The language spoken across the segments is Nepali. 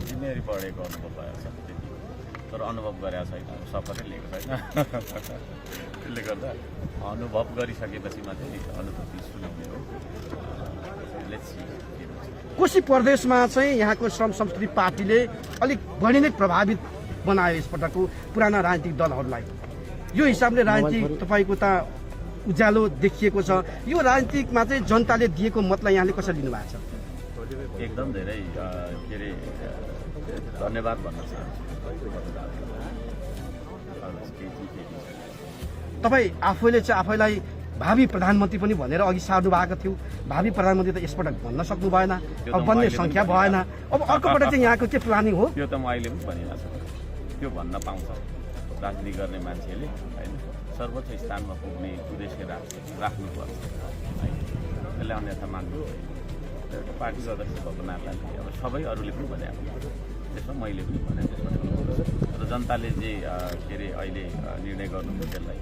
इन्जिनियरिङ पढेको अनुभव भएको छ त्यति, तर अनुभव गरेको छैन, शपथै लिएको छैन। त्यसले गर्दा अनुभव गरिसकेपछि मात्रै अनुभूति सुनाउने हो। कोशी प्रदेशमा चाहिँ यहाँको श्रम संस्कृति पार्टीले अलिक बढी नै प्रभावित बनायो यसपटकको पुराना राजनीतिक दलहरूलाई। यो हिसाबले राजनीति तपाईँको त उज्यालो देखिएको छ। यो राजनीतिकमा चाहिँ जनताले दिएको मतलाई यहाँले कसरी लिनुभएको छ? एकदम धेरै के अरे धन्यवाद भन्न चाहन्छु। तपाईँ आफैले चाहिँ आफैलाई भावी प्रधानमन्त्री पनि भनेर अघि सार्नु भएको थियो। भावी प्रधानमन्त्री त यसपटक भन्न सक्नु भएन, अब बन्ने सङ्ख्या भएन। अब अर्कोपल्ट चाहिँ यहाँको के प्लानिङ हो? त्यो त म अहिले पनि भनिरहेको छु, त्यो भन्न पाउँछ राजनीति गर्ने मान्छेले होइन। सर्वोच्च स्थानमा पुग्ने उद्देश्य राख्नुपर्छ है, त्यसलाई अन्यथा मान्नु एउटा पार्टीको अध्यक्ष भएको नाताले अब सबै अरूले पनि भने त्यसमा मैले पनि भने त्यसमा र जनताले जे के अरे अहिले निर्णय गर्नुभयो त्यसलाई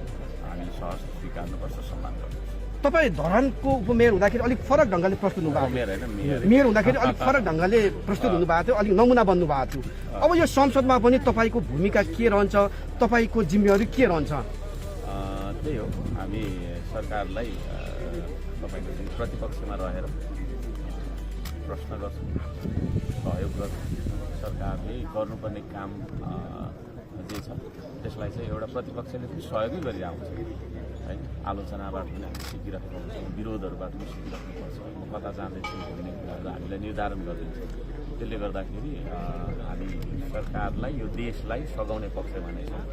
हामीले सहज स्वीकार्नुपर्छ, सम्मान गर्नुपर्छ। तपाईँ धरानको उपमेयर हुँदाखेरि अलिक फरक ढङ्गले प्रस्तुत हुनुभएको थियो, मेयर हुँदाखेरि अलिक फरक ढङ्गले प्रस्तुत हुनुभएको थियो, अलिक नमुना बन्नुभएको थियो। अब यो संसदमा पनि तपाईँको भूमिका के रहन्छ, तपाईँको जिम्मेवारी के रहन्छ? त्यही हो, हामी सरकारलाई तपाईँको प्रतिपक्षमा रहेर प्रश्न गर्छौँ, सहयोग गर्छौँ। सरकारले गर्नुपर्ने काम जे छ त्यसलाई चाहिँ एउटा प्रतिपक्षले पनि सहयोगै गरिआउँछ होइन। आलोचनाबाट पनि हामी सिकिरहेको हुन्छौँ, विरोधहरूबाट पनि सिकिरहेको पर्छ। म कता जाँदैछु भन्ने कुराहरू हामीलाई निर्धारण गरिदिन्छ। त्यसले गर्दाखेरि हामी सरकारलाई यो देशलाई सघाउने पक्षमा नै छौँ।